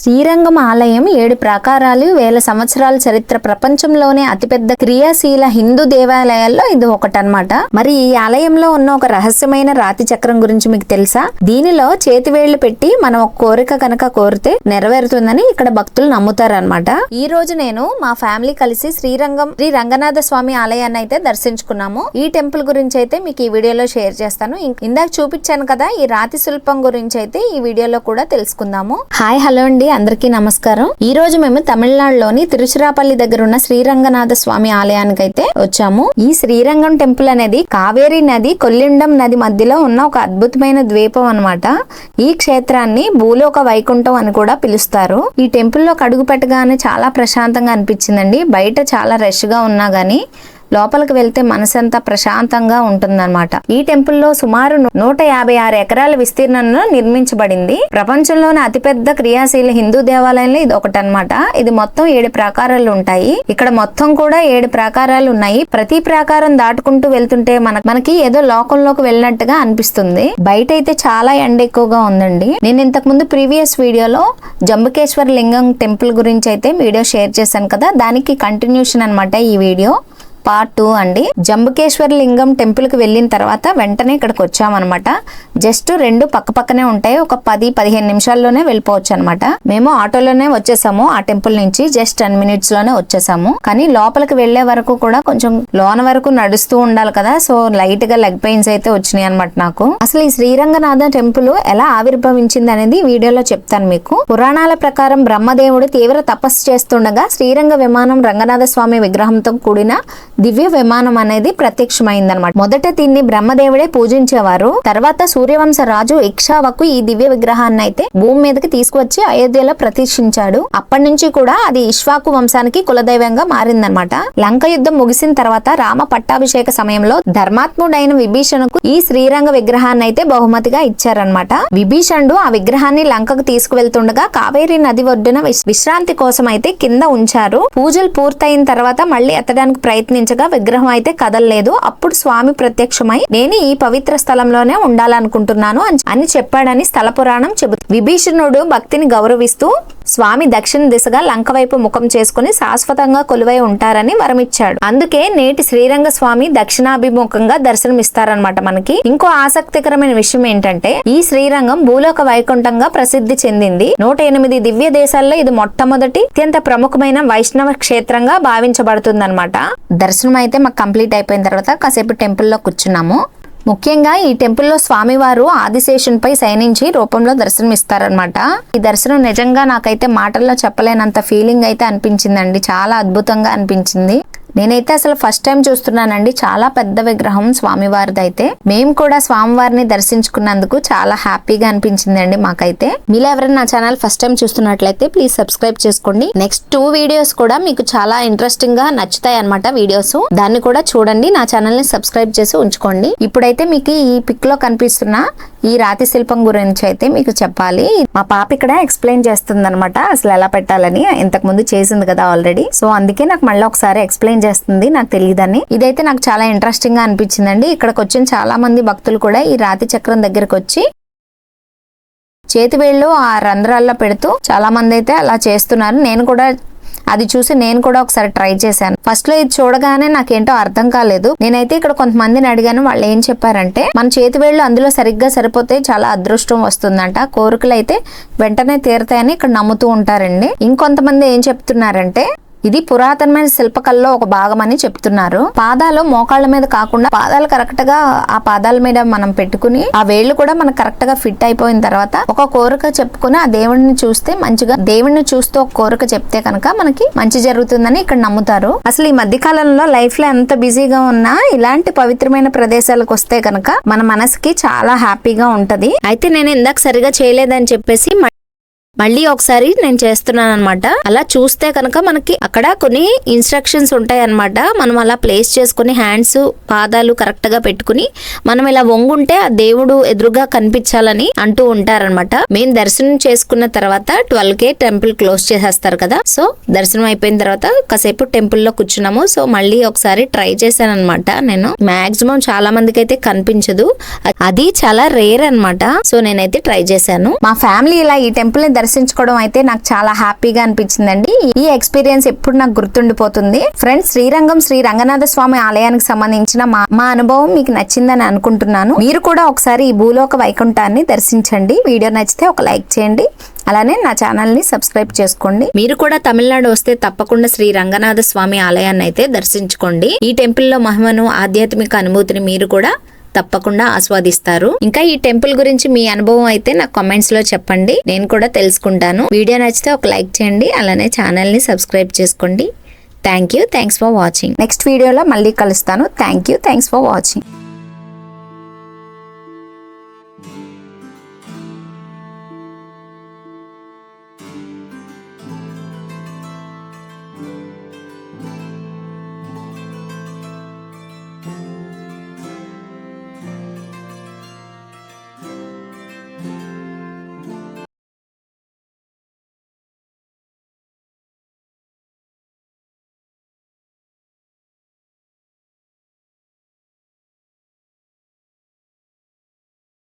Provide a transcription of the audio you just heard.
శ్రీరంగం ఆలయం 7 ప్రాకారాలు, వేల సంవత్సరాల చరిత్ర, ప్రపంచంలోనే అతిపెద్ద క్రియాశీల హిందూ దేవాలయాల్లో ఇది ఒకటన్నమాట. మరి ఈ ఆలయంలో ఉన్న ఒక రహస్యమైన రాతి చక్రం గురించి మీకు తెలుసా? దీనిలో చేతివేళ్లు పెట్టి మనం ఒక కోరిక కనుక కోరితే నెరవేరుతుందని ఇక్కడ భక్తులు నమ్ముతారన్నమాట. ఈ రోజు నేను మా ఫ్యామిలీ కలిసి శ్రీ రంగనాథ స్వామి ఆలయాన్ని అయితే దర్శించుకున్నాము. ఈ టెంపుల్ గురించి అయితే మీకు ఈ వీడియోలో షేర్ చేస్తాను. ఇందాక చూపించాను కదా ఈ రాతి శిల్పం గురించి అయితే ఈ వీడియోలో కూడా తెలుసుకుందాము. హాయ్, హలో అండి, అందరికీ నమస్కారం. ఈ రోజు మేము తమిళనాడులోని తిరుచిరాపల్లి దగ్గర ఉన్న శ్రీరంగనాథ స్వామి ఆలయానికి అయితే వచ్చాము. ఈ శ్రీరంగం టెంపుల్ అనేది కావేరీ నది, కొల్లిండం నది మధ్యలో ఉన్న ఒక అద్భుతమైన ద్వీపం అన్నమాట. ఈ క్షేత్రాన్ని భూలోక వైకుంఠం అని కూడా పిలుస్తారు. ఈ టెంపుల్ లో అడుగు పెట్టగానే చాలా ప్రశాంతంగా అనిపించిందండి. బయట చాలా రష్ గా ఉన్నా గానీ లోపలికి వెళ్తే మనసంతా ప్రశాంతంగా ఉంటుందన్నమాట. ఈ టెంపుల్ లో సుమారు 156 ఎకరాల విస్తీర్ణంలో నిర్మించబడింది. ప్రపంచంలోని అతిపెద్ద క్రియాశీల హిందూ దేవాలయంలో ఇది ఒకటన్నమాట. ఇది మొత్తం 7 ప్రాకారాలు ఉంటాయి. ఇక్కడ మొత్తం కూడా 7 ప్రాకారాలు ఉన్నాయి. ప్రతి ప్రాకారం దాటుకుంటూ వెళ్తుంటే మనకి ఏదో లోకంలోకి వెళ్ళినట్టుగా అనిపిస్తుంది. బయట అయితే చాలా ఎండ ఎక్కువగా ఉందండి. నేను ఇంతకు ముందు ప్రీవియస్ వీడియోలో జంబుకేశ్వర లింగం టెంపుల్ గురించి అయితే వీడియో షేర్ చేశాను కదా, దానికి కంటిన్యూషన్ అన్నమాట ఈ వీడియో. పార్ట్ 2 అండి. జంబుకేశ్వర లింగం టెంపుల్ కి వెళ్ళిన తర్వాత వెంటనే ఇక్కడికి వచ్చామన్నమాట. జస్ట్ 2 పక్కనే ఉంటాయి. ఒక 10-15 నిమిషాల్లోనే వెళ్ళిపోవచ్చు అనమాట. మేము ఆటోలోనే వచ్చేసాము. ఆ టెంపుల్ నుంచి జస్ట్ 10 minutes లోనే వచ్చేసాము. కానీ లోపలికి వెళ్లే వరకు కూడా కొంచెం లోన వరకు నడుస్తూ ఉండాలి కదా, సో లైట్ గా లెగ్ పెయిన్స్ అయితే వచ్చినాయి అనమాట నాకు. అసలు ఈ శ్రీరంగనాథ టెంపుల్ ఎలా ఆవిర్భవించింది అనేది వీడియోలో చెప్తాను మీకు. పురాణాల ప్రకారం బ్రహ్మదేవుడు తీవ్ర తపస్సు చేస్తుండగా శ్రీరంగ విమానం రంగనాథ స్వామి విగ్రహంతో కూడిన దివ్య విమానం అనేది ప్రత్యక్షమైందనమాట. మొదట దీన్ని బ్రహ్మదేవుడే పూజించేవారు. తర్వాత సూర్యవంశ రాజు ఇక్షావకు ఈ దివ్య విగ్రహాన్ని అయితే భూమి మీదకి తీసుకువచ్చి అయోధ్యలో ప్రతిష్ఠించాడు. అప్పటి నుంచి కూడా అది ఇక్ష్వాకు వంశానికి కులదైవంగా మారిందనమాట. లంక యుద్ధం ముగిసిన తర్వాత రామ పట్టాభిషేక సమయంలో ధర్మాత్ముడైన విభీషణుకు ఈ శ్రీరంగ విగ్రహాన్ని అయితే బహుమతిగా ఇచ్చారనమాట. విభీషణుడు ఆ విగ్రహాన్ని లంకకు తీసుకువెళ్తుండగా కావేరీ నది ఒడ్డున విశ్రాంతి కోసం అయితే కింద ఉంచారు. పూజలు పూర్తయిన తర్వాత మళ్ళీ ఎత్తడానికి ప్రయత్నించగా విగ్రహం అయితే కదలలేదు. అప్పుడు స్వామి ప్రత్యక్షమై నేను ఈ పవిత్ర స్థలంలోనే ఉండాలనుకుంటున్నాను అని చెప్పాడని స్థల పురాణం చెబుతుంది. విభీషణుడు భక్తిని గౌరవిస్తూ స్వామి దక్షిణ దిశగా లంక వైపు ముఖం చేసుకుని శాశ్వతంగా కొలువై ఉంటారని వరమిచ్చాడు. అందుకే నేటి శ్రీరంగ స్వామి దక్షిణాభిముఖంగా దర్శనమిస్తారనమాట మనకి. ఇంకో ఆసక్తికరమైన విషయం ఏంటంటే ఈ శ్రీరంగం భూలోక వైకుంఠంగా ప్రసిద్ధి చెందింది. 108 దివ్య దేశాల్లో ఇది మొట్టమొదటి అత్యంత ప్రముఖమైన వైష్ణవ క్షేత్రంగా భావించబడుతుంది అనమాట. దర్శనం అయితే మాకు కంప్లీట్ అయిపోయిన తర్వాత కాసేపు టెంపుల్లో కూర్చున్నాము. ముఖ్యంగా ఈ టెంపుల్లో స్వామివారు ఆదిశేషునిపై శయనించి రూపంలో దర్శనం ఇస్తారనమాట. ఈ దర్శనం నిజంగా నాకైతే మాటల్లో చెప్పలేనంత ఫీలింగ్ అయితే అనిపించిందండి. చాలా అద్భుతంగా అనిపించింది. నేనైతే అసలు ఫస్ట్ టైం చూస్తున్నానండి. చాలా పెద్ద విగ్రహం స్వామివారిది అయితే. మేము కూడా స్వామివారిని దర్శించుకున్నందుకు చాలా హ్యాపీగా అనిపించిందండి మాకైతే. మీరు ఎవరైనా నా ఛానల్ ఫస్ట్ టైం చూస్తున్నట్లయితే ప్లీజ్ సబ్స్క్రైబ్ చేసుకోండి. నెక్స్ట్ 2 వీడియోస్ కూడా మీకు చాలా ఇంట్రెస్టింగ్ గా నచ్చుతాయి అనమాట వీడియోస్. దాన్ని కూడా చూడండి. నా ఛానల్ ని సబ్స్క్రైబ్ చేసి ఉంచుకోండి. ఇప్పుడైతే మీకు ఈ పిక్ లో కనిపిస్తున్న ఈ రాతి శిల్పం గురించి అయితే మీకు చెప్పాలి. మా పాప ఇక్కడ ఎక్స్ప్లెయిన్ చేస్తుంది అనమాట అసలు ఎలా పెట్టాలని. ఇంతకు ముందు చేసింది కదా ఆల్రెడీ, సో అందుకే నాకు మళ్ళీ ఒకసారి ఎక్స్ప్లెయిన్ చేస్తుంది. నాకు తెలియదని. ఇదైతే నాకు చాలా ఇంట్రెస్టింగ్ గా అనిపించిందండి. ఇక్కడికి వచ్చిన చాలా మంది భక్తులు కూడా ఈ రాతి చక్రం దగ్గరకు వచ్చి చేతివేళ్లు ఆ రంధ్రాల్లో పెడుతూ చాలా మంది అయితే అలా చేస్తున్నారు. నేను కూడా అది చూసి నేను కూడా ఒకసారి ట్రై చేశాను. ఫస్ట్ లో ఇది చూడగానే నాకేంటో అర్థం కాలేదు. నేనైతే ఇక్కడ కొంతమందిని అడిగాను. వాళ్ళు ఏం చెప్పారంటే మన చేతివేళ్లు అందులో సరిగ్గా సరిపోతే చాలా అదృష్టం వస్తుందంట, కోరికలు అయితే వెంటనే తీరతాయని ఇక్కడ నమ్ముతూ ఉంటారండి. ఇంకొంతమంది ఏం చెప్తున్నారంటే ఇది పురాతనమైన శిల్పకళలో ఒక భాగం అని చెప్తున్నారు. పాదాలు మోకాళ్ళ మీద కాకుండా పాదాలు కరెక్ట్ గా ఆ పాదాల మీద మనం పెట్టుకుని ఆ వేళ్లు కూడా మనకు కరెక్ట్ గా ఫిట్ అయిపోయిన తర్వాత ఒక కోరిక చెప్పుకుని ఆ దేవుడిని చూస్తే మంచిగా, దేవుడిని చూస్తూ ఒక కోరిక చెప్తే కనుక మనకి మంచి జరుగుతుందని ఇక్కడ నమ్ముతారు. అసలు ఈ మధ్య కాలంలో లైఫ్ లో ఎంత బిజీగా ఉన్నా ఇలాంటి పవిత్రమైన ప్రదేశాలకు వస్తే కనుక మన మనసుకి చాలా హ్యాపీగా ఉంటది. అయితే నేను ఇందాక సరిగా చేయలేదని చెప్పేసి మళ్ళీ ఒకసారి నేను చేస్తున్నాను అనమాట. అలా చూస్తే కనుక మనకి అక్కడ కొన్ని ఇన్స్ట్రక్షన్స్ ఉంటాయి అనమాట. మనం అలా ప్లేస్ చేసుకుని హ్యాండ్స్ పాదాలు కరెక్ట్ గా పెట్టుకుని మనం ఇలా వంగుంటే ఆ దేవుడు ఎదురుగా కనిపించాలని అంటూ ఉంటారనమాట. మేము దర్శనం చేసుకున్న తర్వాత 12కే టెంపుల్ క్లోజ్ చేసేస్తారు కదా. సో దర్శనం అయిపోయిన తర్వాత కాసేపు టెంపుల్ లో కూర్చున్నాము. సో మళ్ళీ ఒకసారి ట్రై చేశాను అనమాట. నేను మాక్సిమం చాలా మందికి అయితే కనిపించదు, అది చాలా రేర్ అనమాట. సో నేనైతే ట్రై చేశాను. మా ఫ్యామిలీ ఇలా ఈ టెంపుల్ ని దర్శించుకోవడం అయితే నాకు చాలా హ్యాపీగా అనిపించిందండి. ఈ ఎక్స్పీరియన్స్ ఎప్పుడు నాకు గుర్తుండిపోతుంది. ఫ్రెండ్స్, శ్రీరంగం శ్రీ రంగనాథ స్వామి ఆలయానికి సంబంధించిన మా అనుభవం మీకు నచ్చిందని అనుకుంటున్నాను. మీరు కూడా ఒకసారి ఈ భూలోక వైకుంఠాన్ని దర్శించండి. వీడియో నచ్చితే ఒక లైక్ చేయండి. అలానే నా ఛానల్ని సబ్స్క్రైబ్ చేసుకోండి. మీరు కూడా తమిళనాడు వస్తే తప్పకుండా శ్రీ రంగనాథ స్వామి ఆలయాన్ని అయితే దర్శించుకోండి. ఈ టెంపుల్లో మహిమను, ఆధ్యాత్మిక అనుభూతిని మీరు కూడా తప్పకుండా ఆస్వాదిస్తారు. ఇంకా ఈ టెంపుల్ గురించి మీ అనుభవం అయితే నాకు కామెంట్స్ లో చెప్పండి, నేను కూడా తెలుసుకుంటాను. వీడియో నచ్చితే ఒక లైక్ చేయండి. అలానే ఛానల్ని సబ్స్క్రైబ్ చేసుకోండి. Thanks for watching. నెక్స్ట్ వీడియోలో మళ్ళీ కలుస్తాను. Thanks for watching.